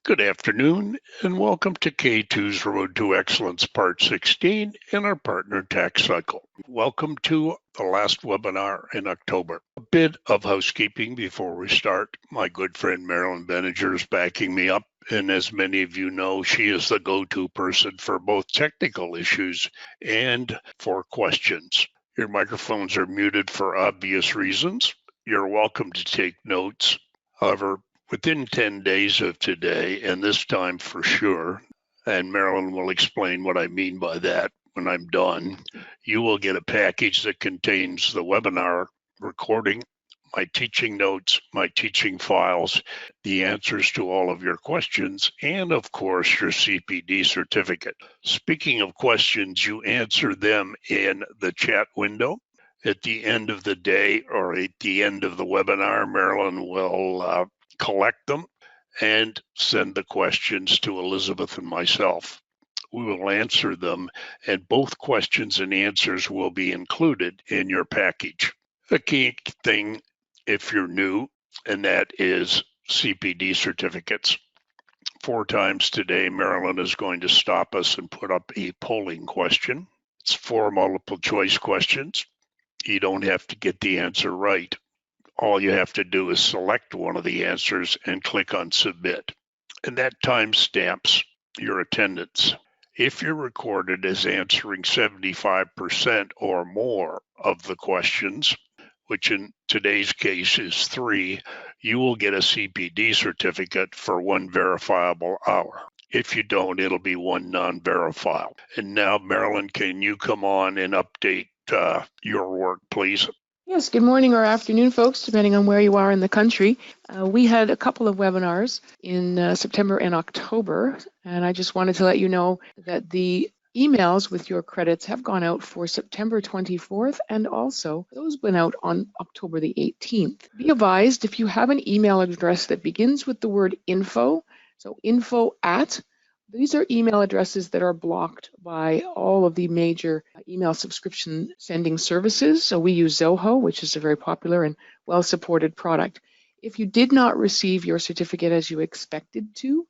Good afternoon, and welcome to K2's Road to Excellence Part 16 and our partner TaxCycle. Welcome to the last webinar in October. A bit of housekeeping before we start. My good friend Marilyn Benninger is backing me up, and as many of you know, she is the go-to person for both technical issues and for questions. Your microphones are muted for obvious reasons. You're welcome to take notes. However, within 10 days of today, and this time for sure, and Marilyn will explain what I mean by that when I'm done, you will get a package that contains the webinar recording, my teaching notes, my teaching files, the answers to all of your questions, and of course, your CPD certificate. Speaking of questions, you answer them in the chat window. At the end of the day or at the end of the webinar, Marilyn will collect them and send the questions to Elizabeth and myself. We will answer them, and both questions and answers will be included in your package. A key thing if you're new, and that is CPD certificates. 4 times today, Marilyn is going to stop us and put up a polling question. It's 4 multiple choice questions. You don't have to get the answer right. All you have to do is select one of the answers and click on submit. And that time stamps your attendance. If you're recorded as answering 75% or more of the questions, which in today's case is 3, you will get a CPD certificate for 1 verifiable hour. If you don't, it'll be 1 non-verifiable. And now, Marilyn, can you come on and update your work, please? Yes, good morning or afternoon, folks, depending on where you are in the country. We had a couple of webinars in September and October, and I just wanted to let you know that the emails with your credits have gone out for September 24th, and also those went out on October the 18th. Be advised, if you have an email address that begins with the word info, so info at, these are email addresses that are blocked by all of the major email subscription sending services. So we use Zoho, which is a very popular and well-supported product. If you did not receive your certificate as you expected to,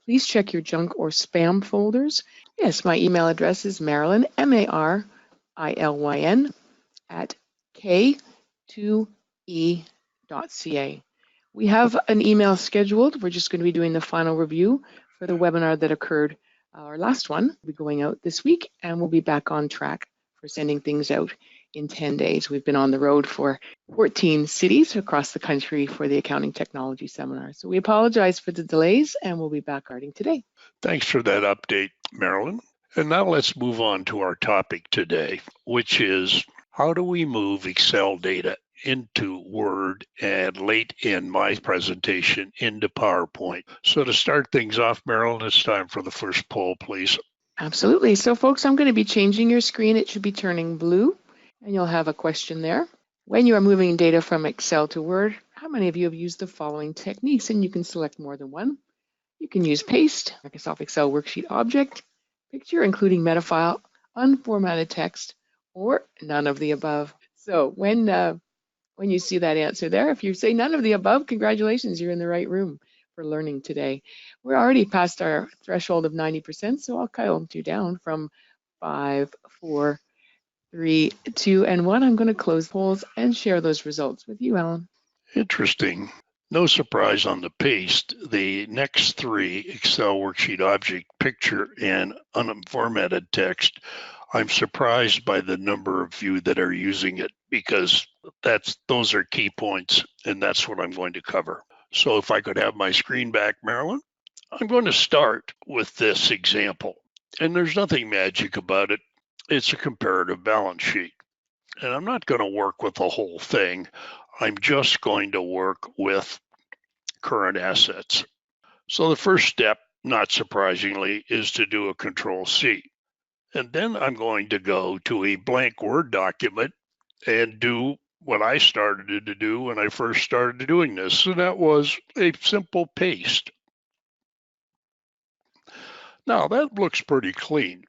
please check your junk or spam folders. Yes, my email address is Marilyn, MARILYN, at K2E.ca. We have an email scheduled. We're just going to be doing the final review for the webinar that occurred. Our last one will be going out this week, and we'll be back on track for sending things out in 10 days. We've been on the road for 14 cities across the country for the Accounting Technology Seminar. So we apologize for the delays, and we'll be back starting today. Thanks for that update, Marilyn. And now let's move on to our topic today, which is how do we move Excel data into Word and late in my presentation into PowerPoint. So to start things off, Marilyn, it's time for the first poll, please. Absolutely. So folks, I'm going to be changing your screen. It should be turning blue, and you'll have a question there. When you are moving data from Excel to Word, how many of you have used the following techniques? And you can select more than one. You can use paste, Microsoft Excel worksheet object, picture, including metafile, unformatted text, or none of the above. So when you see that answer there, if you say none of the above, congratulations, you're in the right room for learning today. We're already past our threshold of 90%, so I'll count you down from 5, 4, 3, 2, and 1. I'm going to close polls and share those results with you, Alan. Interesting. No surprise on the paste. The next 3, Excel worksheet object, picture, and unformatted text, I'm surprised by the number of you that are using it because those are key points, and that's what I'm going to cover. So if I could have my screen back, Marilyn, I'm going to start with this example. And there's nothing magic about it. It's a comparative balance sheet. And I'm not going to work with the whole thing. I'm just going to work with current assets. So the first step, not surprisingly, is to do a Control-C. And then I'm going to go to a blank Word document and do what I started to do when I first started doing this, and that was a simple paste. Now that looks pretty clean.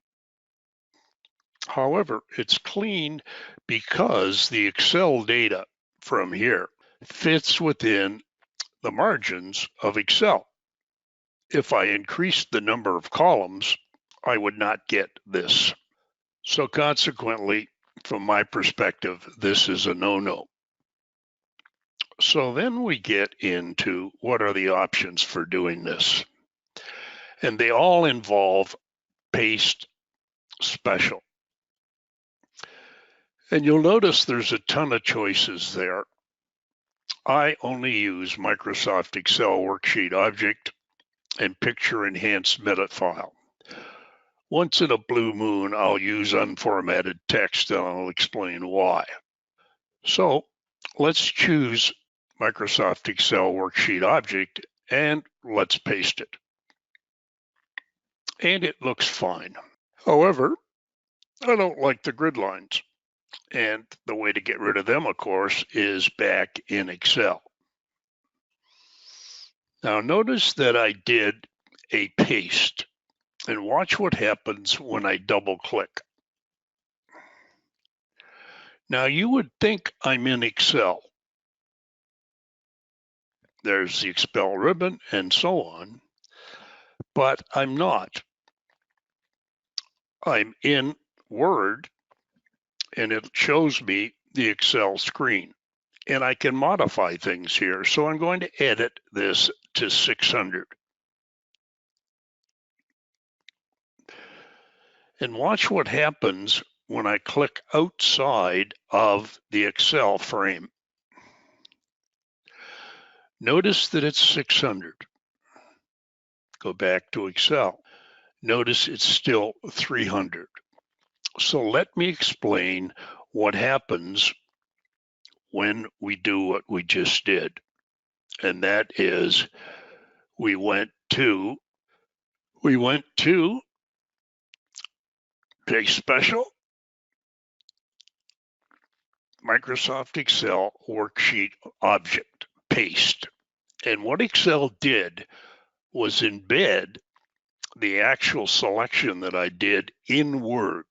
However, it's clean because the Excel data from here fits within the margins of Excel. if I increased the number of columns, I would not get this. So consequently, from my perspective, this is a no-no. So then we get into what are the options for doing this. And they all involve paste special. And you'll notice there's a ton of choices there. I only use Microsoft Excel Worksheet Object and Picture Enhanced Meta File. Once in a blue moon, I'll use Unformatted Text, and I'll explain why. So let's choose Microsoft Excel Worksheet Object, and let's paste it. And it looks fine. However, I don't like the grid lines. And the way to get rid of them, of course, is back in Excel. Now notice that I did a paste, and watch what happens when I double click. Now you would think I'm in Excel. There's the Excel ribbon and so on, but I'm not. I'm in Word, and it shows me the Excel screen. And I can modify things here. So I'm going to edit this to 600. And watch what happens when I click outside of the Excel frame. Notice that it's 600. Go back to Excel. Notice it's still 300. So let me explain what happens when we do what we just did. And that is we went to Paste Special, Microsoft Excel Worksheet Object, Paste. And what Excel did was embed the actual selection that I did in Word.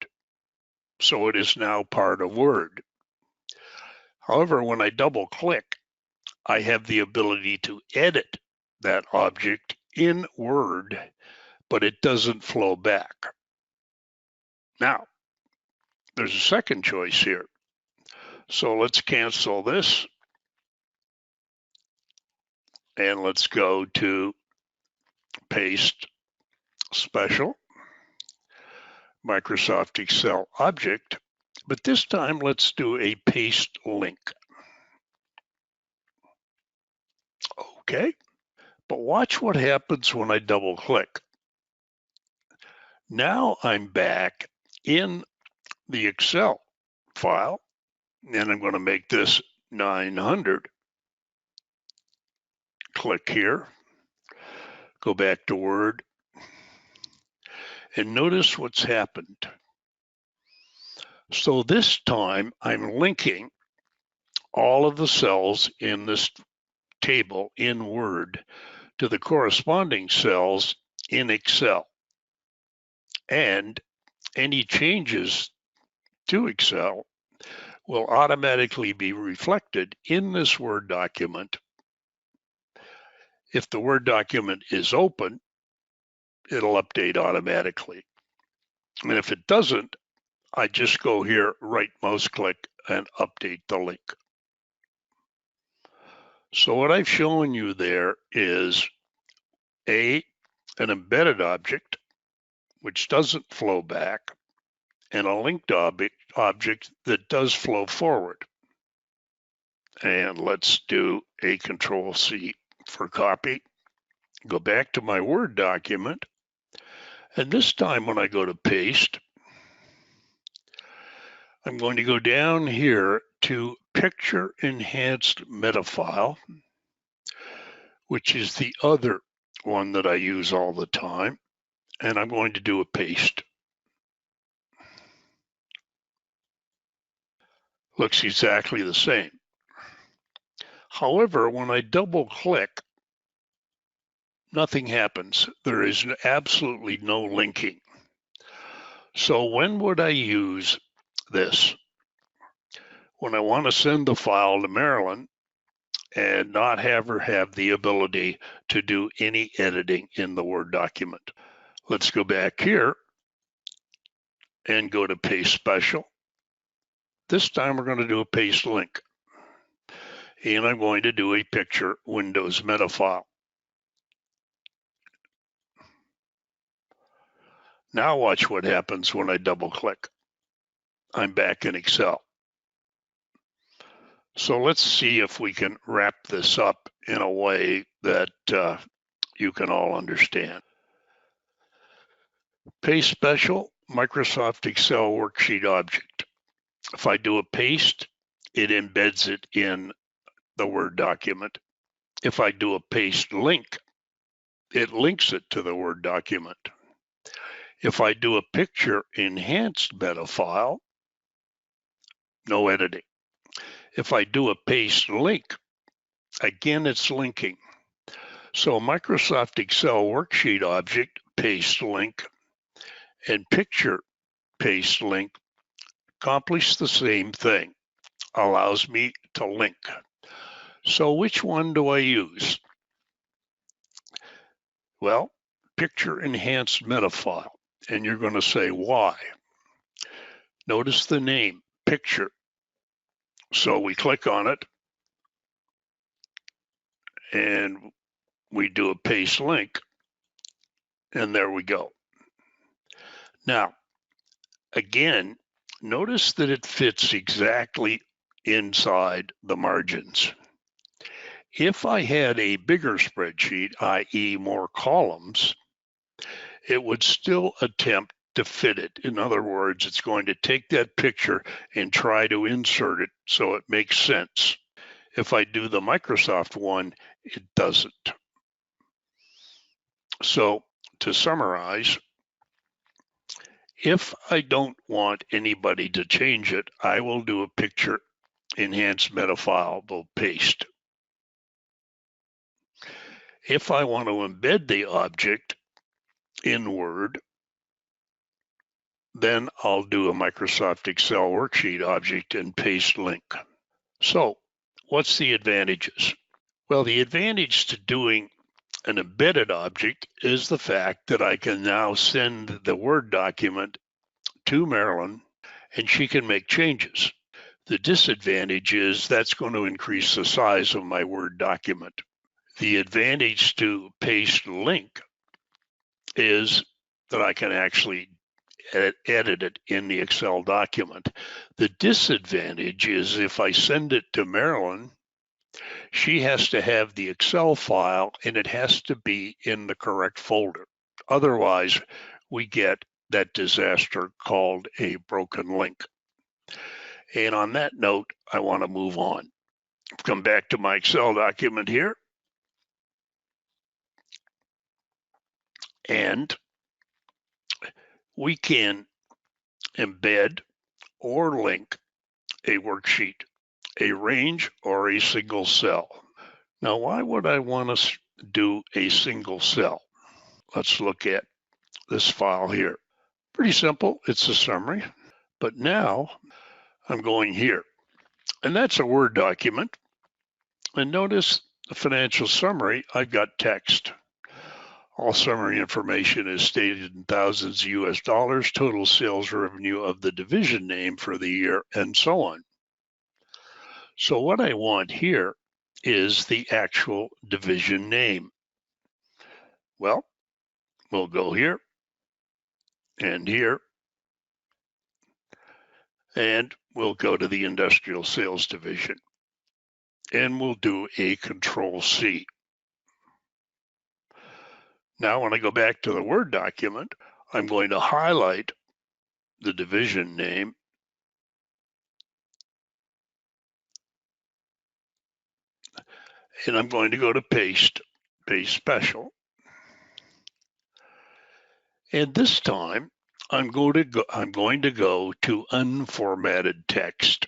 So it is now part of Word. However, when I double click, I have the ability to edit that object in Word, but it doesn't flow back. Now, there's a second choice here. So let's cancel this. And let's go to Paste Special, Microsoft Excel Object, but this time let's do a paste link. Okay, but watch what happens when I double click. Now I'm back in the Excel file, and I'm going to make this 900. Click here, go back to Word, and notice what's happened. So this time I'm linking all of the cells in this table in Word to the corresponding cells in Excel. And any changes to Excel will automatically be reflected in this Word document. If the Word document is open, it'll update automatically. And if it doesn't, I just go here, right mouse click, and update the link. So what I've shown you there is an embedded object, which doesn't flow back, and a linked object that does flow forward. And let's do a Control-C for copy. Go back to my Word document. And this time when I go to paste, I'm going to go down here to Picture Enhanced Meta File, which is the other one that I use all the time. And I'm going to do a paste. Looks exactly the same. However, when I double click, nothing happens. There is absolutely no linking. So when would I use this? When I want to send the file to Maryland, and not have her have the ability to do any editing in the Word document. Let's go back here and go to Paste Special. This time we're going to do a paste link. And I'm going to do a picture Windows meta file. Now watch what happens when I double click. I'm back in Excel. So let's see if we can wrap this up in a way that you can all understand. Paste Special, Microsoft Excel Worksheet Object. If I do a paste, it embeds it in the Word document. If I do a paste link, it links it to the Word document. If I do a picture enhanced meta file, no editing. If I do a paste link, again, it's linking. So Microsoft Excel Worksheet Object, paste link, and picture paste link accomplish the same thing, allows me to link. So which one do I use? Well, picture enhanced meta file, and you're going to say why. Notice the name, picture. So we click on it, and we do a paste link, and there we go. Now, again, notice that it fits exactly inside the margins. If I had a bigger spreadsheet, i.e. more columns, it would still attempt to fit it. In other words, it's going to take that picture and try to insert it so it makes sense. If I do the Microsoft one, it doesn't. So to summarize, if I don't want anybody to change it, I will do a picture enhanced meta file, will paste. If I want to embed the object in Word, then I'll do a Microsoft Excel worksheet object and paste link. So what's the advantages? Well, the advantage to doing an embedded object is the fact that I can now send the Word document to Marilyn and she can make changes. The disadvantage is that's going to increase the size of my Word document. The advantage to paste link is that I can actually edit it in the Excel document. The disadvantage is if I send it to Marilyn, she has to have the Excel file and it has to be in the correct folder. Otherwise, we get that disaster called a broken link. And on that note, I want to move on. Come back to my Excel document here. And we can embed or link a worksheet, a range, or a single cell. Now, why would I want to do a single cell? Let's look at this file here. Pretty simple, it's a summary, but now I'm going here, and that's a Word document. And notice the financial summary, I've got text. All summary information is stated in thousands of US dollars, total sales revenue of the division name for the year, and so on. So what I want here is the actual division name. Well, we'll go here and here, and we'll go to the industrial sales division, and we'll do a Control-C. Now, when I go back to the Word document, I'm going to highlight the division name, and I'm going to go to Paste Special. And this time, I'm going to go to Unformatted Text.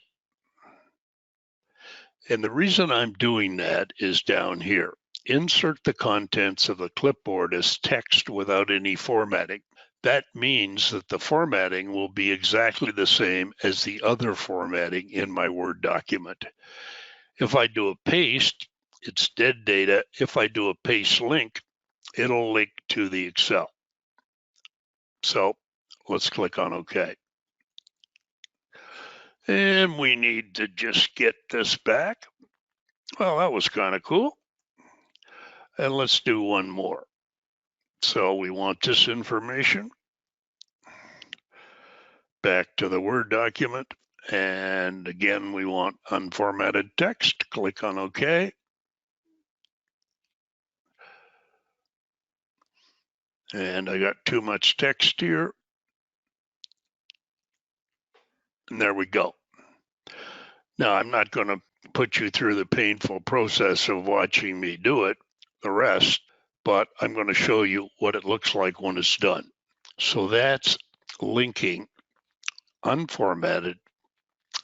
And the reason I'm doing that is down here. Insert the contents of the clipboard as text without any formatting. That means that the formatting will be exactly the same as the other formatting in my Word document. If I do a paste, It's dead data. If I do a paste link, it'll link to the Excel. So let's click on OK. And we need to just get this back. Well, that was kind of cool. And let's do one more. So we want this information back to the Word document. And again, we want unformatted text. Click on OK. And I got too much text here. And there we go. Now, I'm not going to put you through the painful process of watching me do it, the rest, but I'm going to show you what it looks like when it's done. So that's linking unformatted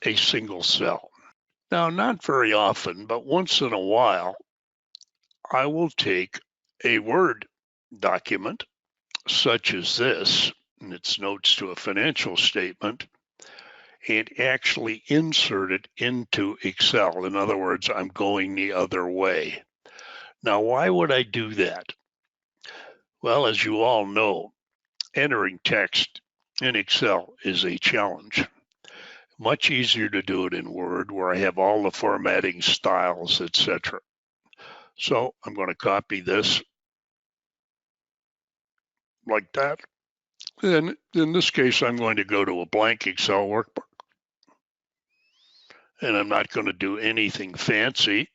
a single cell. Now, not very often, but once in a while, I will take a Word document such as this, and it's notes to a financial statement, and actually insert it into Excel. In other words, I'm going the other way. Now, why would I do that? Well, as you all know, entering text in Excel is a challenge. Much easier to do it in Word, where I have all the formatting styles, etc. So I'm going to copy this like that. And in this case, I'm going to go to a blank Excel workbook. And I'm not going to do anything fancy.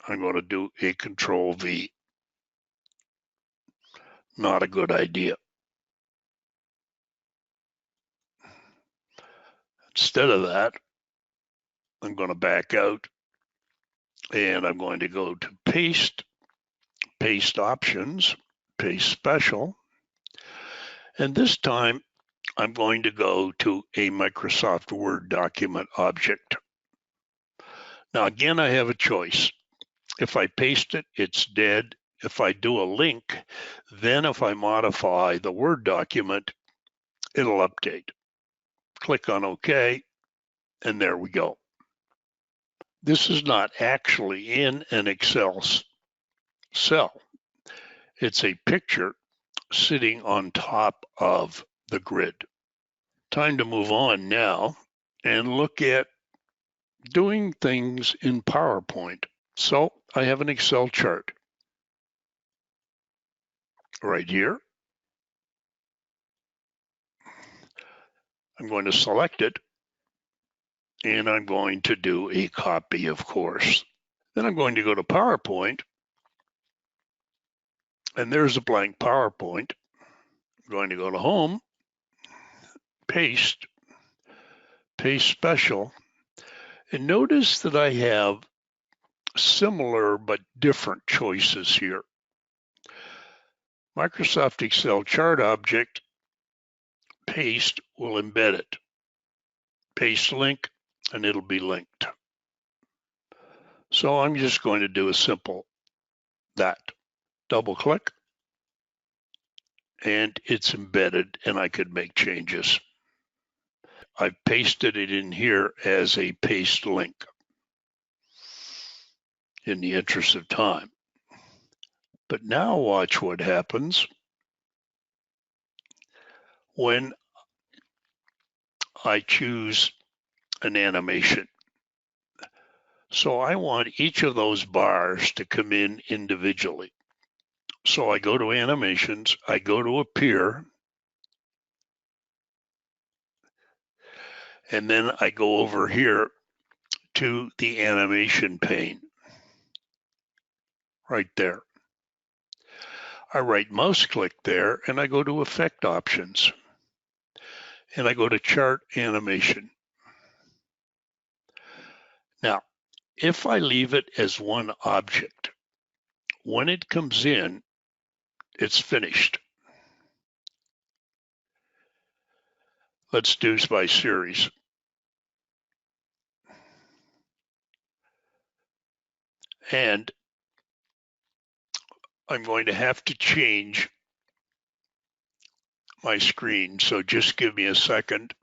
I'm going to do a Control V. Not a good idea. Instead of that, I'm going to back out and I'm going to go to Paste, Paste Options, Paste Special. And this time, I'm going to go to a Microsoft Word document object. Now, again, I have a choice. If I paste it, it's dead. If I do a link, then if I modify the Word document, it'll update. Click on OK, and there we go. This is not actually in an Excel cell. It's a picture sitting on top of the grid. Time to move on now and look at doing things in PowerPoint. So I have an Excel chart right here. I'm going to select it, and I'm going to do a copy, of course. Then I'm going to go to PowerPoint, and there's a blank PowerPoint. I'm going to go to Home, Paste, Paste Special, and notice that I have similar but different choices here. Microsoft Excel chart object, paste will embed it. Paste link, and it'll be linked. So I'm just going to do a simple that. Double click, and it's embedded, and I could make changes. I've pasted it in here as a paste link in the interest of time. But now watch what happens when I choose an animation. So I want each of those bars to come in individually. So I go to Animations, I go to Appear, and then I go over here to the animation pane, right there. I right mouse click there and I go to Effect Options, and I go to Chart Animation. Now, if I leave it as one object, when it comes in, it's finished. Let's do by series. And I'm going to have to change my screen, so just give me a second.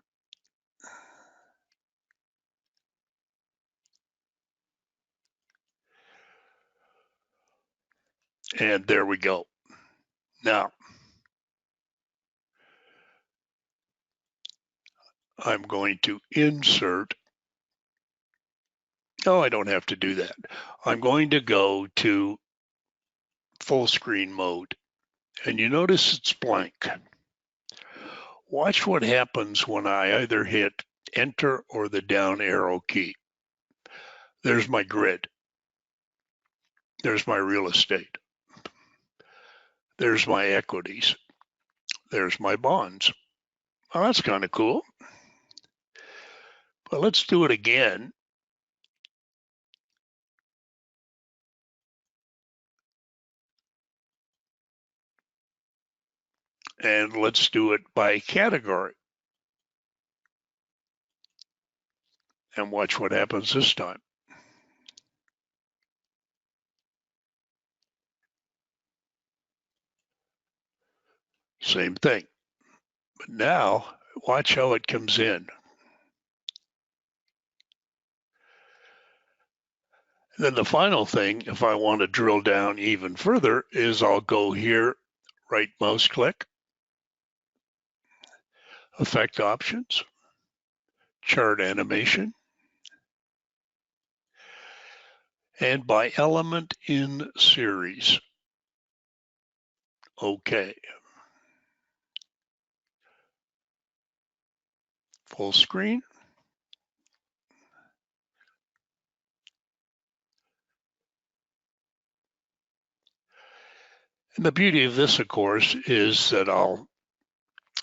And there we go. Now, I'm going to insert. Oh, I don't have to do that. I'm going to go to full screen mode. And you notice it's blank. Watch what happens when I either hit enter or the down arrow key. There's my grid. There's my real estate. There's my equities. There's my bonds. Well, that's kind of cool. But let's do it again. And let's do it by category. And watch what happens this time. Same thing. But now, watch how it comes in. And then the final thing, if I want to drill down even further, is I'll go here, right mouse click, effect options, chart animation, and by element in series. Okay. Full screen. And the beauty of this, of course, is that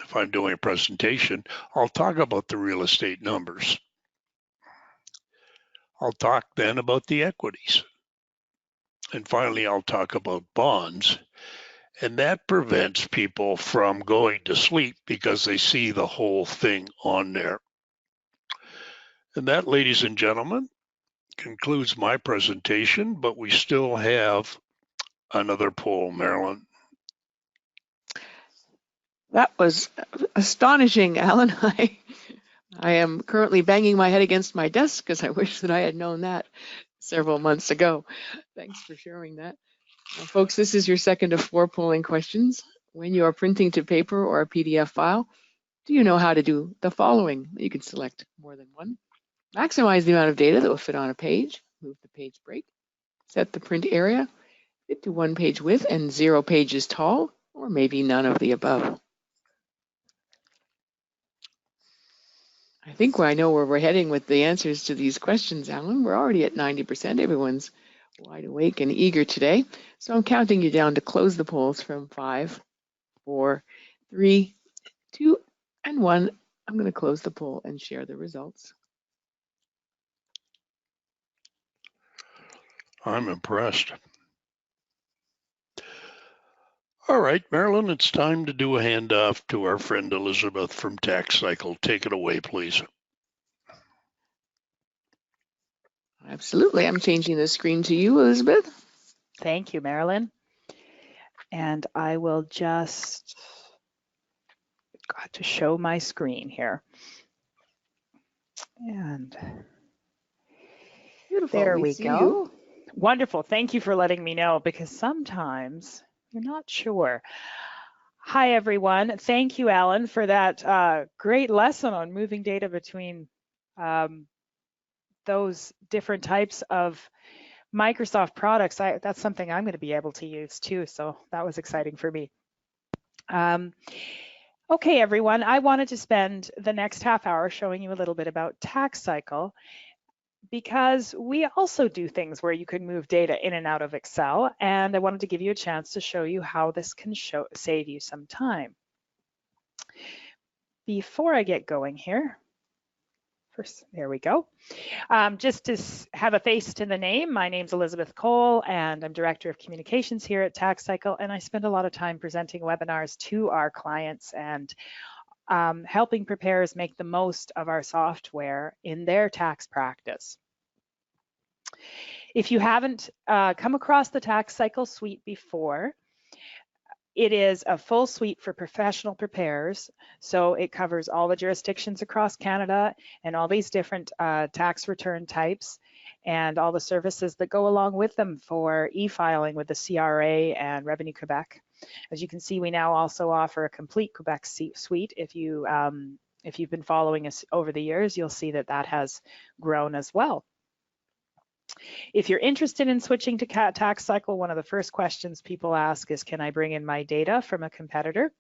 if I'm doing a presentation, I'll talk about the real estate numbers. I'll talk then about the equities. And finally, I'll talk about bonds. And that prevents people from going to sleep because they see the whole thing on there. And that, ladies and gentlemen, concludes my presentation, but we still have another poll, Marilyn. That was astonishing, Alan. I am currently banging my head against my desk because I wish that I had known that several months ago. Thanks for sharing that. Now, folks, this is your second of 4 polling questions. When you are printing to paper or a PDF file, do you know how to do the following? You can select more than one. Maximize the amount of data that will fit on a page. Move the page break. Set the print area. Fit to 1 page width and 0 pages tall, or maybe none of the above. I think I know where we're heading with the answers to these questions, Alan. We're already at 90%. Everyone's wide awake and eager today. So I'm counting you down to close the polls from 5, 4, 3, 2, and 1. I'm going to close the poll and share the results. I'm impressed. All right, Marilyn, it's time to do a handoff to our friend Elizabeth from TaxCycle. Take it away, please. Absolutely. I'm changing the screen to you, Elizabeth. Thank you, Marilyn. And I will just got to show my screen here. And Beautiful. There we see go. You. Wonderful. Thank you for letting me know, because sometimes you're not sure. Hi, everyone. Thank you, Alan, for that great lesson on moving data between those different types of Microsoft products. That's something I'm going to be able to use too, so that was exciting for me. Okay, everyone, I wanted to spend the next half hour showing you a little bit about TaxCycle, because we also do things where you can move data in and out of Excel, and I wanted to give you a chance to show you how this can save you some time. Before I get going here, first, there we go. Just to have a face to the name, my name's Elizabeth Cole, and I'm Director of Communications here at TaxCycle, and I spend a lot of time presenting webinars to our clients and helping preparers make the most of our software in their tax practice. If you haven't come across the TaxCycle Suite before, it is a full suite for professional preparers. So it covers all the jurisdictions across Canada and all these different tax return types. and all the services that go along with them for e-filing with the CRA and Revenue Quebec. As you can see, we now also offer a complete Quebec suite. If you've been following us over the years, you'll see that that has grown as well. If you're interested in switching to TaxCycle, one of the first questions people ask is, can I bring in my data from a competitor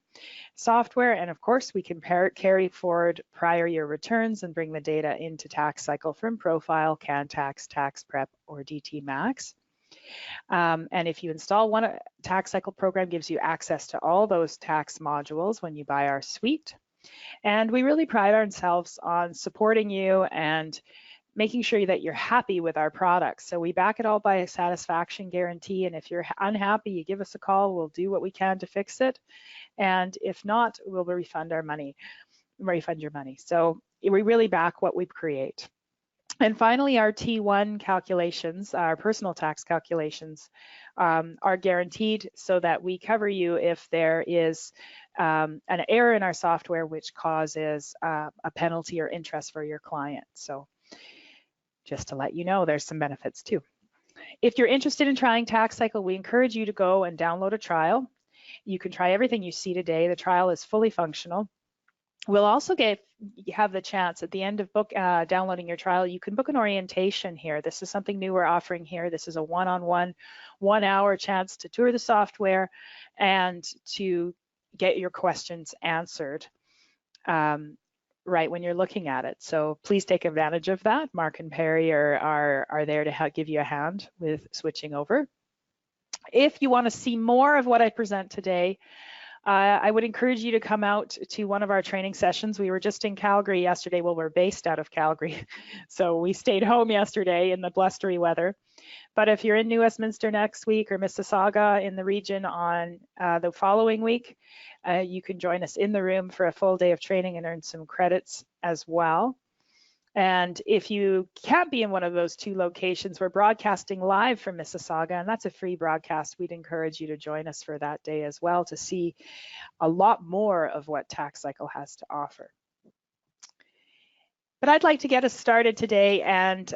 software? And of course, we can carry forward prior year returns and bring the data into TaxCycle from Profile, CanTax, Tax Prep, or DT Max. And if you install one, TaxCycle program gives you access to all those tax modules when you buy our suite. And we really pride ourselves on supporting you and making sure that you're happy with our products. So we back it all by a satisfaction guarantee. And if you're unhappy, you give us a call. We'll do what we can to fix it. And if not, we'll refund your money. So we really back what we create. And finally, our T1 calculations, our personal tax calculations, are guaranteed so that we cover you if there is an error in our software which causes a penalty or interest for your client. So just to let you know, there's some benefits too. If you're interested in trying TaxCycle, we encourage you to go and download a trial. You can try everything you see today. The trial is fully functional. We'll also have the chance at the end of downloading your trial, you can book an orientation here. This is something new we're offering here. This is a one-on-one, 1 hour chance to tour the software and to get your questions answered right when you're looking at it. So please take advantage of that. Mark and Perry are there to help give you a hand with switching over. If you want to see more of what I present today, I would encourage you to come out to one of our training sessions. We were just in Calgary yesterday. Well, we're based out of Calgary, so we stayed home yesterday in the blustery weather. But if you're in New Westminster next week or Mississauga in the region on the following week, you can join us in the room for a full day of training and earn some credits as well. And if you can't be in one of those two locations, we're broadcasting live from Mississauga, and that's a free broadcast. We'd encourage you to join us for that day as well to see a lot more of what TaxCycle has to offer. But I'd like to get us started today and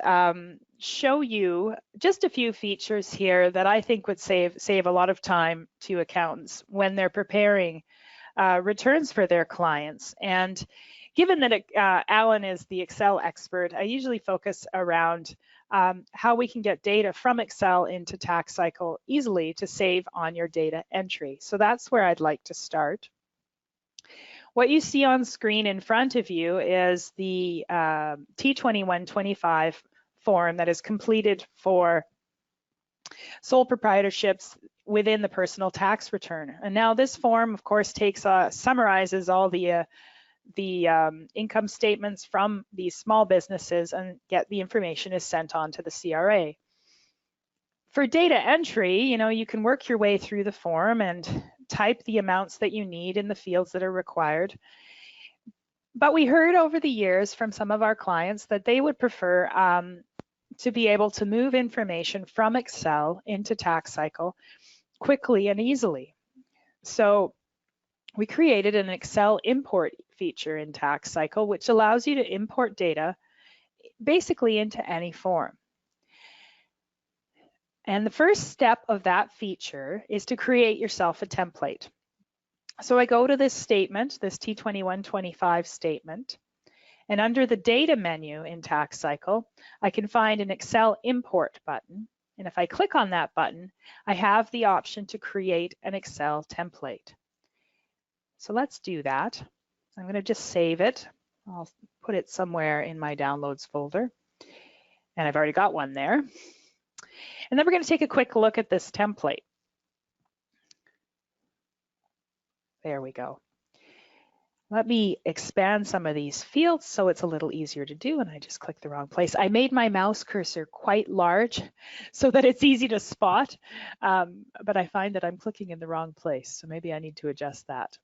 show you just a few features here that I think would save a lot of time to accountants when they're preparing returns for their clients. And given that Alan is the Excel expert, I usually focus around how we can get data from Excel into TaxCycle easily to save on your data entry. So that's where I'd like to start. What you see on screen in front of you is the T2125 form that is completed for sole proprietorships within the personal tax return. And now this form, of course, summarizes all the income statements from these small businesses, and the information is sent on to the CRA. For data entry, you can work your way through the form and type the amounts that you need in the fields that are required. But we heard over the years from some of our clients that they would prefer to be able to move information from Excel into TaxCycle quickly and easily. So we created an Excel import feature in TaxCycle, which allows you to import data basically into any form. And the first step of that feature is to create yourself a template. So I go to this statement, this T2125 statement, and under the data menu in TaxCycle, I can find an Excel import button. And if I click on that button, I have the option to create an Excel template. So let's do that. I'm going to just save it. I'll put it somewhere in my downloads folder. And I've already got one there. And then we're going to take a quick look at this template. There we go. Let me expand some of these fields so it's a little easier to do, and I just clicked the wrong place. I made my mouse cursor quite large so that it's easy to spot, but I find that I'm clicking in the wrong place, so maybe I need to adjust that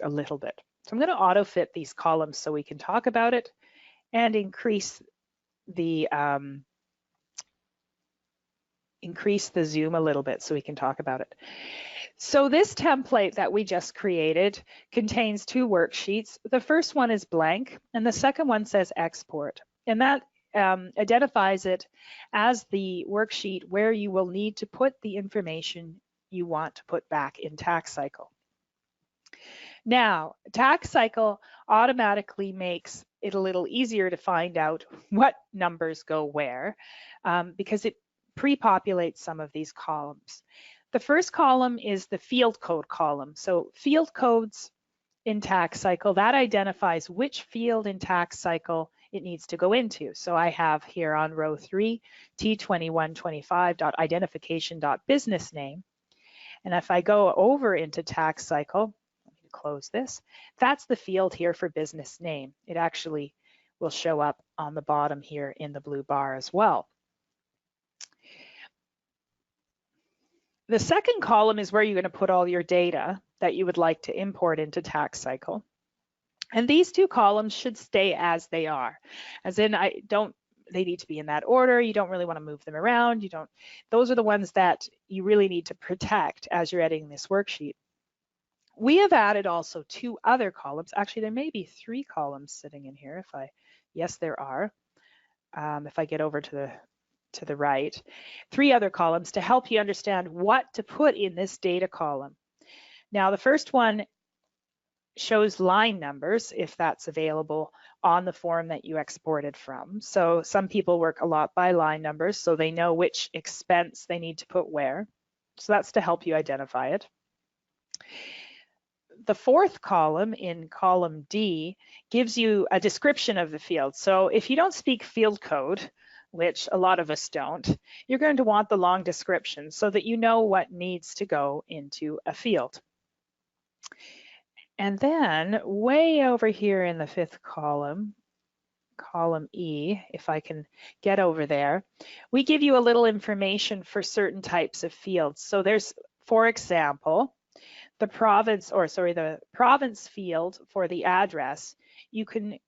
a little bit. So I'm going to auto fit these columns so we can talk about it and increase the zoom a little bit so we can talk about it. So this template that we just created contains two worksheets. The first one is blank and the second one says export. And that identifies it as the worksheet where you will need to put the information you want to put back in TaxCycle. Now, TaxCycle automatically makes it a little easier to find out what numbers go where because it pre-populates some of these columns. The first column is the field code column. So field codes in TaxCycle, that identifies which field in TaxCycle it needs to go into. So I have here on row 3, T2125.identification.business name. And if I go over into TaxCycle, let me close this, that's the field here for business name. It actually will show up on the bottom here in the blue bar as well. The second column is where you're going to put all your data that you would like to import into TaxCycle. And these two columns should stay as they are. As in, they need to be in that order. You don't really want to move them around. Those are the ones that you really need to protect as you're editing this worksheet. We have added also 2 other columns. Actually, there may be 3 columns sitting in here. Yes, there are. If I get over to the right, 3 other columns to help you understand what to put in this data column. Now, the first one shows line numbers if that's available on the form that you exported from. So some people work a lot by line numbers so they know which expense they need to put where. So that's to help you identify it. The fourth column in column D gives you a description of the field. So if you don't speak field code, which a lot of us don't, you're going to want the long description so that you know what needs to go into a field. And then way over here in the 5th column, column E, if I can get over there, we give you a little information for certain types of fields. So there's, for example, the province field for the address. You can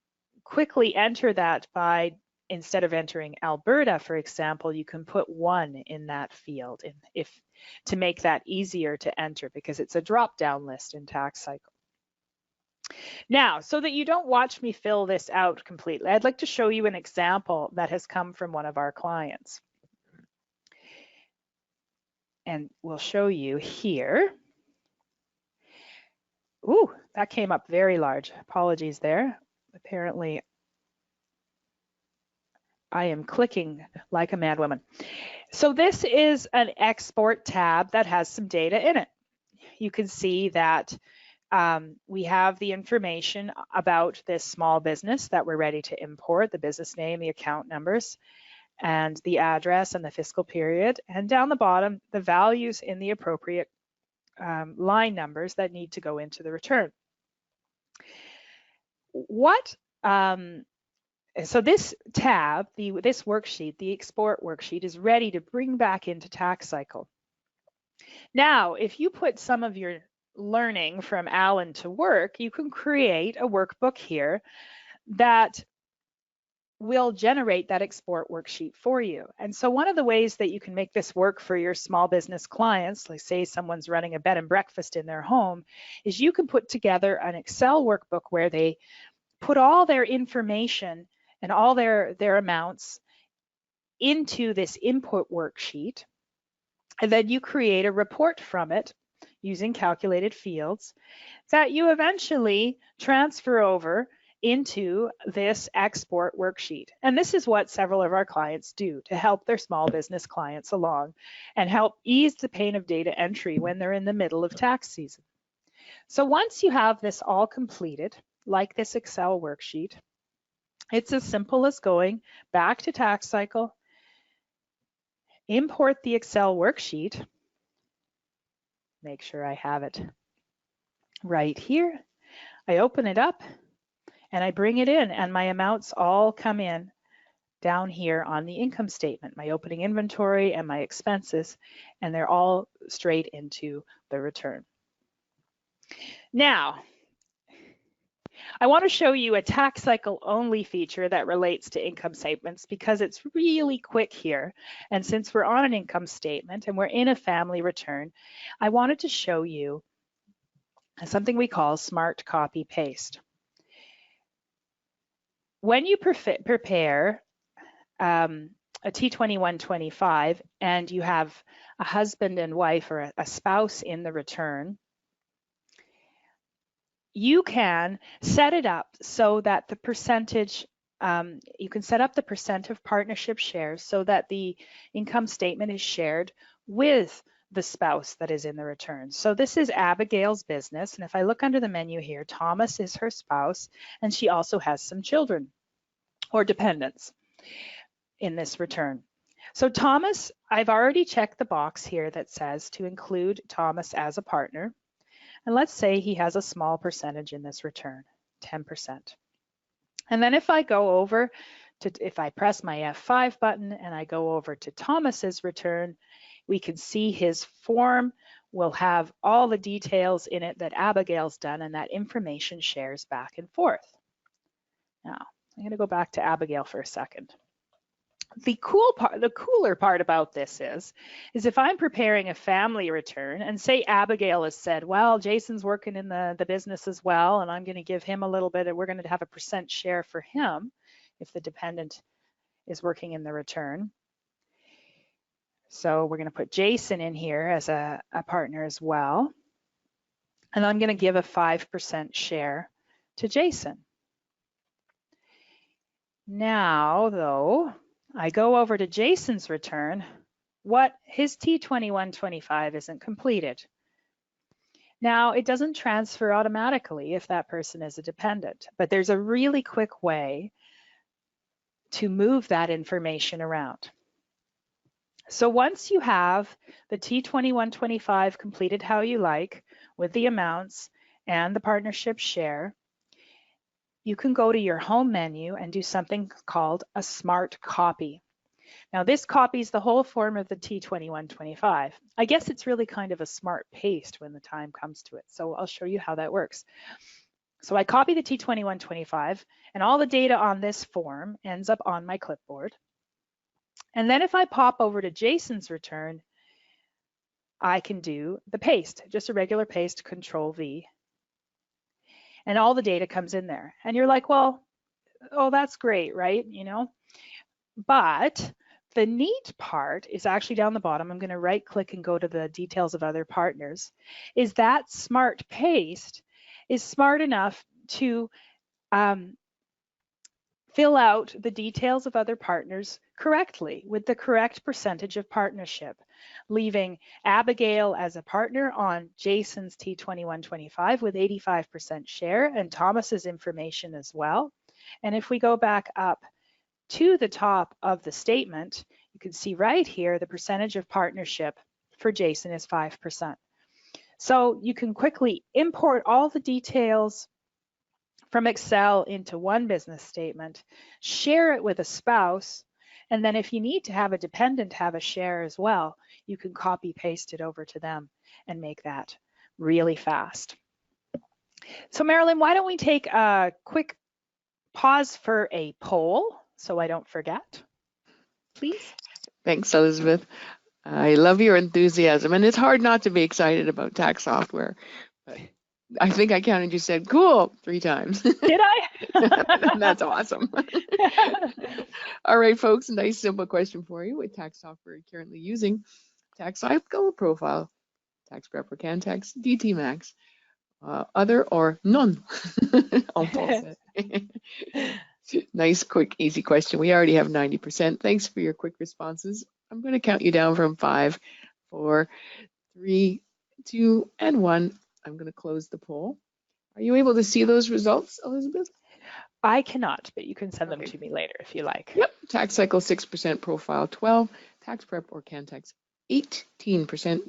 quickly enter that by, instead of entering Alberta, for example, you can put 1 in that field to make that easier to enter because it's a drop-down list in TaxCycle. Now, so that you don't watch me fill this out completely, I'd like to show you an example that has come from one of our clients. And we'll show you here. Ooh, that came up very large. Apologies there. Apparently, I am clicking like a madwoman. So this is an export tab that has some data in it. You can see that we have the information about this small business that we're ready to import, the business name, the account numbers, and the address and the fiscal period. And down the bottom, the values in the appropriate line numbers that need to go into the return. So this tab, this worksheet, the export worksheet, is ready to bring back into TaxCycle. Now, if you put some of your learning from Alan to work, you can create a workbook here that will generate that export worksheet for you. And so one of the ways that you can make this work for your small business clients, like say someone's running a bed and breakfast in their home, is you can put together an Excel workbook where they put all their information and all their amounts into this input worksheet, and then you create a report from it using calculated fields that you eventually transfer over into this export worksheet. And this is what several of our clients do to help their small business clients along and help ease the pain of data entry when they're in the middle of tax season. So once you have this all completed, like this Excel worksheet, it's as simple as going back to TaxCycle, import the Excel worksheet, make sure I have it right here. I open it up and I bring it in, and my amounts all come in down here on the income statement, my opening inventory and my expenses, and they're all straight into the return. Now, I want to show you a TaxCycle only feature that relates to income statements because it's really quick here. And since we're on an income statement and we're in a family return, I wanted to show you something we call smart copy paste. When you prepare a T2125 and you have a husband and wife or a spouse in the return, you can set it up so that the percentage, you can set up the percent of partnership shares so that the income statement is shared with the spouse that is in the return. So this is Abigail's business. And if I look under the menu here, Thomas is her spouse, and she also has some children or dependents in this return. So Thomas, I've already checked the box here that says to include Thomas as a partner. And let's say he has a small percentage in this return, 10%. And then if I go over to, if I press my F5 button and I go over to Thomas's return, we can see his form will have all the details in it that Abigail's done, and that information shares back and forth. Now, I'm going to go back to Abigail for a second. The cooler part about this is if I'm preparing a family return and say Abigail has said, well, Jason's working in the business as well, and I'm going to give him a little bit, and we're going to have a percent share for him if the dependent is working in the return. So we're going to put Jason in here as a partner as well. And I'm going to give a 5% share to Jason. Now, though, I go over to Jason's return, his T2125 isn't completed. Now, it doesn't transfer automatically if that person is a dependent, but there's a really quick way to move that information around. So once you have the T2125 completed how you like with the amounts and the partnership share, you can go to your home menu and do something called a smart copy. Now this copies the whole form of the T2125. I guess it's really kind of a smart paste when the time comes to it. So I'll show you how that works. So I copy the T2125 and all the data on this form ends up on my clipboard. And then if I pop over to Jason's return, I can do the paste, just a regular paste, Control V. And all the data comes in there. And you're like, well, oh, that's great, right? You know, but the neat part is actually down the bottom. I'm going to right click and go to the details of other partners. Is that smart paste is smart enough to fill out the details of other partners correctly with the correct percentage of partnership, leaving Abigail as a partner on Jason's T2125 with 85% share and Thomas's information as well. And if we go back up to the top of the statement, you can see right here the percentage of partnership for Jason is 5%. So you can quickly import all the details from Excel into one business statement, share it with a spouse, and then if you need to have a dependent have a share as well, you can copy paste it over to them and make that really fast. So Marilyn, why don't we take a quick pause for a poll so I don't forget, please? Thanks, Elizabeth. I love your enthusiasm, and it's hard not to be excited about tax software. But I think I counted you said cool 3 times. Did I? That's awesome. All right, folks, nice simple question for you. What tax software are you currently using? TaxCycle Profile, Tax Prep or CanTax, DT Max, other or none? Nice, quick, easy question. We already have 90%. Thanks for your quick responses. I'm going to count you down from 5, 4, 3, 2, and 1. I'm going to close the poll. Are you able to see those results, Elizabeth? I cannot, but you can send them to me later if you like. Yep. TaxCycle 6%, Profile 12, Tax Prep or CanTax 18%,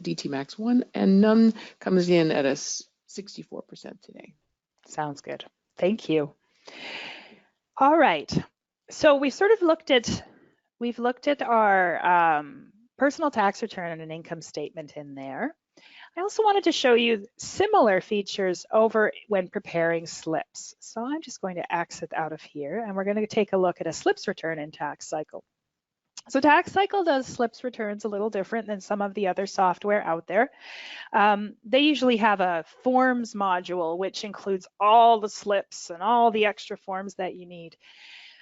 DT Max 1, and none comes in at a 64% today. Sounds good. Thank you. All right. So we sort of looked at our personal tax return and an income statement in there. I also wanted to show you similar features over when preparing slips. So I'm just going to exit out of here and we're going to take a look at a slips return in TaxCycle. So TaxCycle does slips returns a little different than some of the other software out there. They usually have a forms module, which includes all the slips and all the extra forms that you need.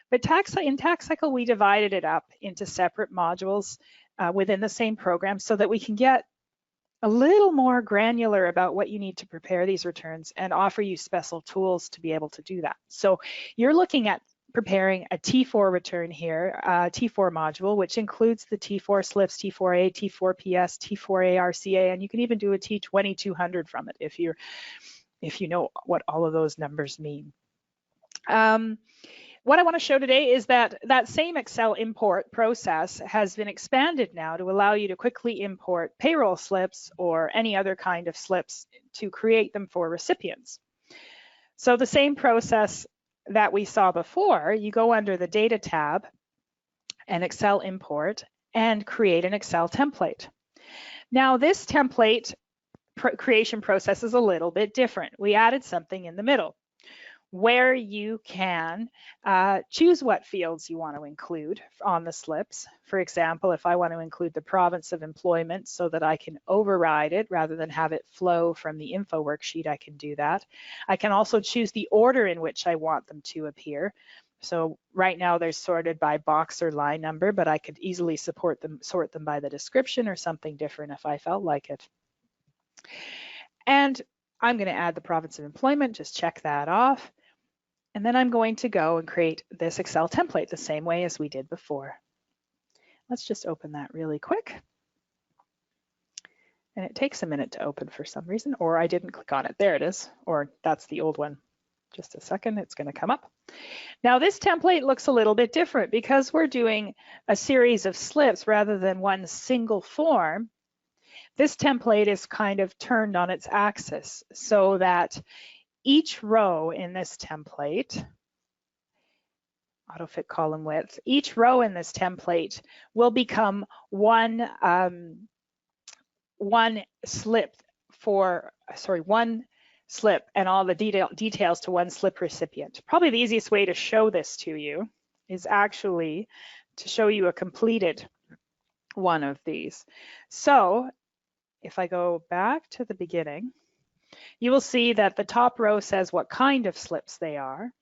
But in TaxCycle, we divided it up into separate modules within the same program so that we can get a little more granular about what you need to prepare these returns and offer you special tools to be able to do that. So you're looking at preparing a T4 return here, T4 module, which includes the T4 slips, T4A, T4PS, T4A RCA, and you can even do a T2200 from it if you know what all of those numbers mean. What I want to show today is that that same Excel import process has been expanded now to allow you to quickly import payroll slips or any other kind of slips to create them for recipients. So the same process that we saw before, you go under the Data tab and Excel import and create an Excel template. Now this template creation process is a little bit different. We added something in the middle, where you can choose what fields you want to include on the slips. For example, if I want to include the province of employment so that I can override it rather than have it flow from the info worksheet, I can do that. I can also choose the order in which I want them to appear. So right now they're sorted by box or line number, but I could easily sort them by the description or something different if I felt like it. And I'm going to add the province of employment, just check that off. And then I'm going to go and create this Excel template the same way as we did before. Let's just open that really quick. And it takes a minute to open for some reason, or I didn't click on it. There it is, or that's the old one. Just a second, it's going to come up. Now this template looks a little bit different because we're doing a series of slips rather than one single form. This template is kind of turned on its axis so that each row in this template, autofit column width, each row in this template will become one slip and all the details to one slip recipient. Probably the easiest way to show this to you is actually to show you a completed one of these. So if I go back to the beginning, you will see that the top row says what kind of slips they are.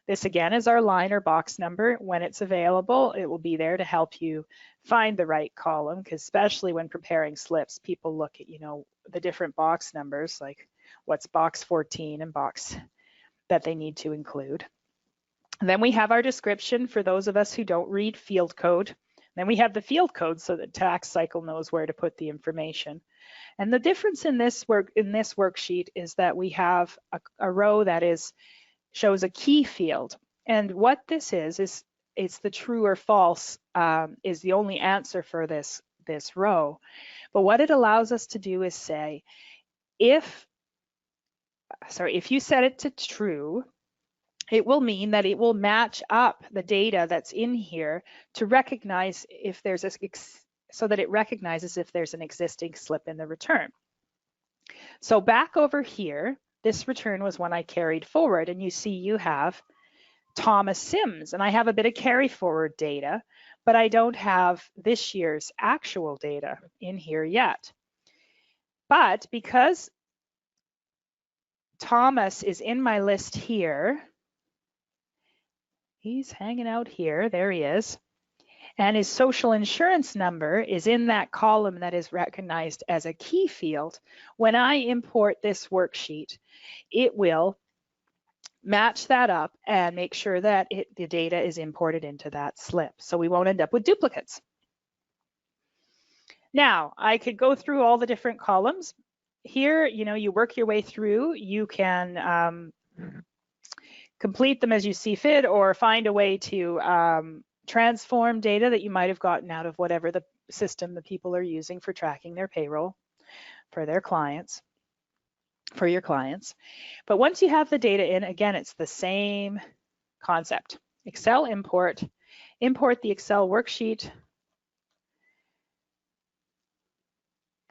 This again is our line or box number. When it's available, it will be there to help you find the right column, because especially when preparing slips, people look at, the different box numbers, like what's box 14 and box that they need to include. And then we have our description for those of us who don't read field code. Then we have the field code so that TaxCycle knows where to put the information. And the difference in this worksheet is that we have a row that shows a key field. And what this is it's the true or false is the only answer for this row. But what it allows us to do is say, if you set it to true, it will mean that it will match up the data that's in here to recognize if there's so that it recognizes if there's an existing slip in the return. So back over here, this return was one I carried forward, and you see you have Thomas Sims, and I have a bit of carry forward data, but I don't have this year's actual data in here yet. But because Thomas is in my list here, he's hanging out here, there he is, and his social insurance number is in that column that is recognized as a key field. When I import this worksheet, it will match that up and make sure that the data is imported into that slip, so we won't end up with duplicates. Now, I could go through all the different columns. Here, you work your way through. You can complete them as you see fit, or find a way to transform data that you might have gotten out of whatever the system the people are using for tracking their payroll for their clients, for your clients. But once you have the data in, again, it's the same concept. Excel import the Excel worksheet,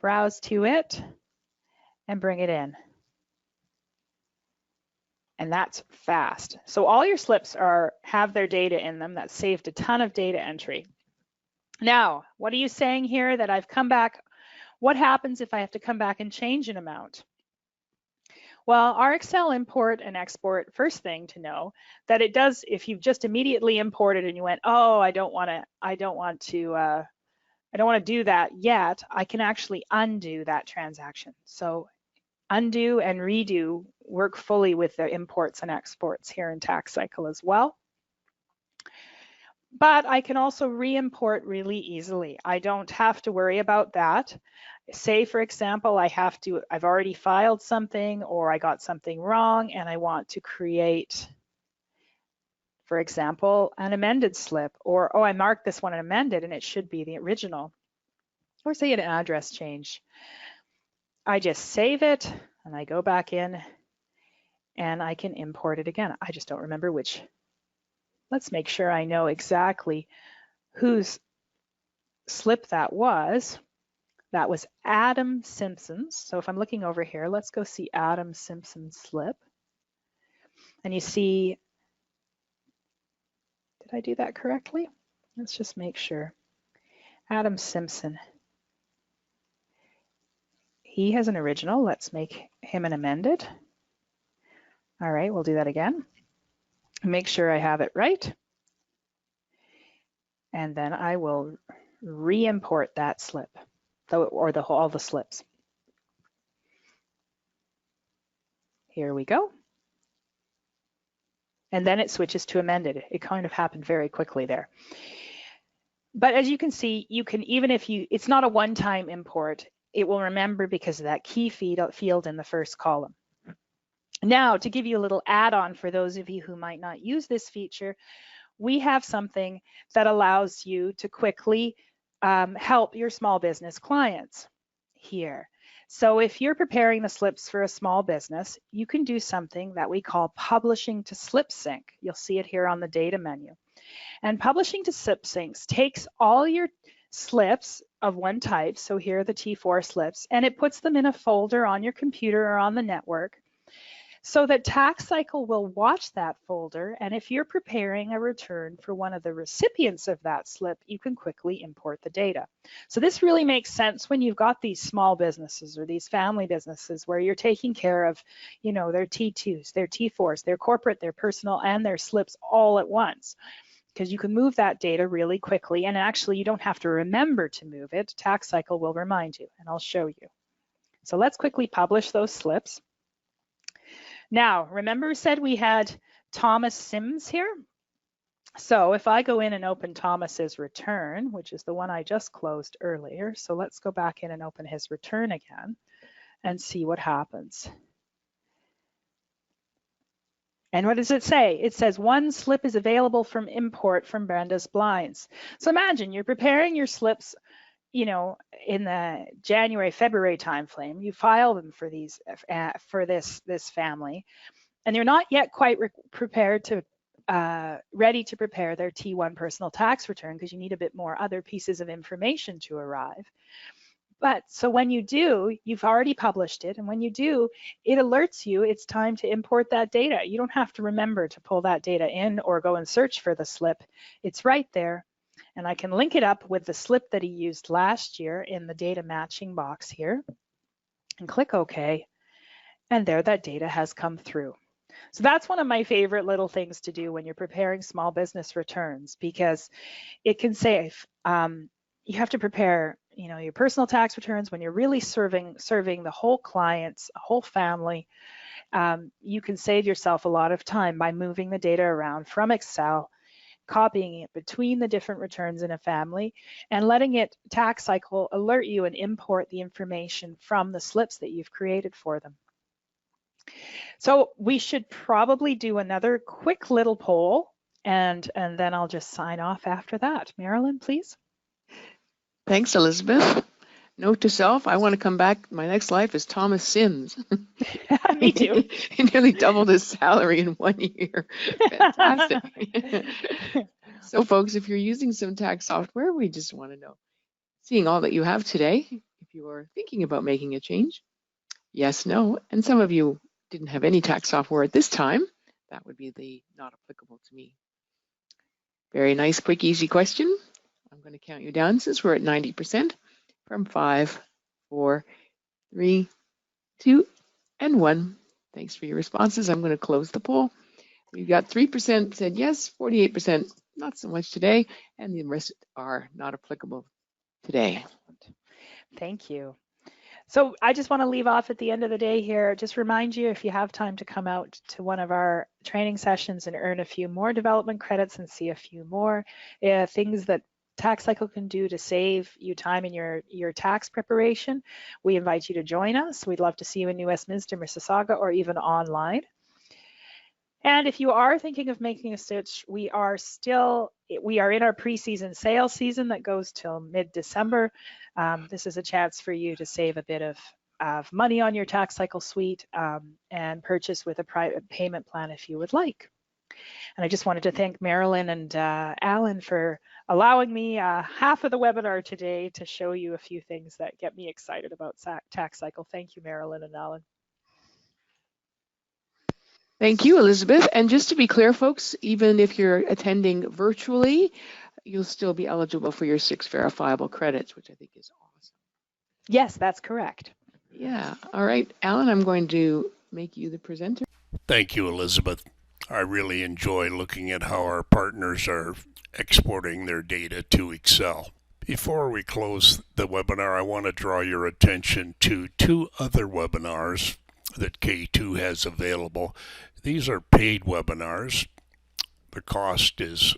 browse to it, and bring it in. And that's fast. So all your slips have their data in them. That saved a ton of data entry. Now, what are you saying here that I've come back? What happens if I have to come back and change an amount? Well, our Excel import and export, first thing to know that it does, if you've just immediately imported and you went, oh, I don't want to do that yet, I can actually undo that transaction. So undo and redo work fully with the imports and exports here in TaxCycle as well. But I can also re-import really easily. I don't have to worry about that. Say, for example, I've already filed something, or I got something wrong and I want to create, for example, an amended slip, or, oh, I marked this one amended and it should be the original, or say an address change. I just save it and I go back in and I can import it again. I just don't remember which. Let's make sure I know exactly whose slip that was. That was Adam Simpson's. So if I'm looking over here, let's go see Adam Simpson's slip. And you see, did I do that correctly? Let's just make sure. Adam Simpson. He has an original. Let's make him an amended. All right, we'll do that again. Make sure I have it right. And then I will re-import that slip, or all the slips. Here we go. And then it switches to amended. It kind of happened very quickly there. But as you can see, you can, even if it's not a one-time import, it will remember because of that key field in the first column. Now, to give you a little add-on for those of you who might not use this feature, we have something that allows you to quickly help your small business clients here. So if you're preparing the slips for a small business, you can do something that we call publishing to slip sync. You'll see it here on the data menu. And publishing to slip syncs takes all your slips of one type, so here are the T4 slips, and it puts them in a folder on your computer or on the network, so that TaxCycle will watch that folder, and if you're preparing a return for one of the recipients of that slip, you can quickly import the data. So this really makes sense when you've got these small businesses or these family businesses where you're taking care of, their T2s, their T4s, their corporate, their personal, and their slips all at once, because you can move that data really quickly, and actually you don't have to remember to move it. TaxCycle will remind you, and I'll show you. So let's quickly publish those slips. Now, remember we said we had Thomas Sims here? So if I go in and open Thomas's return, which is the one I just closed earlier, so let's go back in and open his return again and see what happens. And what does it say? It says one slip is available from import from Brenda's Blinds. So imagine you're preparing your slips, in the January, February timeframe. You file them for these for this family, and they're not yet quite prepared to ready to prepare their T1 personal tax return because you need a bit more other pieces of information to arrive. But so when you do, you've already published it, and when you do, it alerts you it's time to import that data. You don't have to remember to pull that data in or go and search for the slip. It's right there, and I can link it up with the slip that he used last year in the data matching box here, and click OK, and there that data has come through. So that's one of my favorite little things to do when you're preparing small business returns, because it can save. You have to prepare, your personal tax returns when you're really serving the whole clients, a whole family. You can save yourself a lot of time by moving the data around from Excel, copying it between the different returns in a family, and letting it TaxCycle alert you and import the information from the slips that you've created for them. So we should probably do another quick little poll, and then I'll just sign off after that. Marilyn, please. Thanks, Elizabeth. Note to self, I want to come back. My next life is Thomas Sims. Me too. He nearly doubled his salary in 1 year. Fantastic. So folks, if you're using some tax software, we just want to know, seeing all that you have today, if you are thinking about making a change, yes, no, and some of you didn't have any tax software at this time, that would be the not applicable to me. Very nice, quick, easy question. I'm going to count you down since we're at 90% from 5, 4, 3, 2, and 1. Thanks for your responses. I'm going to close the poll. We've got 3% said yes, 48% not so much today, and the rest are not applicable today. Thank you. So I just want to leave off at the end of the day here, just remind you, if you have time to come out to one of our training sessions and earn a few more development credits and see a few more things that TaxCycle can do to save you time in your tax preparation, we invite you to join us. We'd love to see you in New Westminster, Mississauga, or even online. And if you are thinking of making a switch, we are in our pre-season sales season that goes till mid-December. This is a chance for you to save a bit of money on your TaxCycle Suite and purchase with a private payment plan if you would like. And I just wanted to thank Marilyn and Alan for allowing me half of the webinar today to show you a few things that get me excited about TaxCycle. Thank you, Marilyn and Alan. Thank you, Elizabeth. And just to be clear, folks, even if you're attending virtually, you'll still be eligible for your 6 verifiable credits, which I think is awesome. Yes, that's correct. Yeah. All right, Alan, I'm going to make you the presenter. Thank you, Elizabeth. I really enjoy looking at how our partners are exporting their data to Excel. Before we close the webinar, I want to draw your attention to 2 other webinars that K2 has available. These are paid webinars. The cost is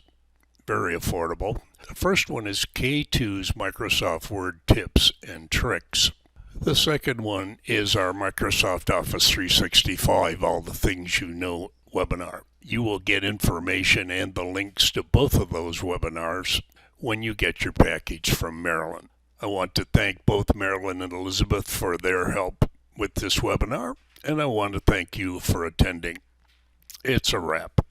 very affordable. The first one is K2's Microsoft Word Tips and Tricks. The second one is our Microsoft Office 365, All the Things You Know webinar. You will get information and the links to both of those webinars when you get your package from Marilyn. I want to thank both Marilyn and Elizabeth for their help with this webinar, and I want to thank you for attending. It's a wrap.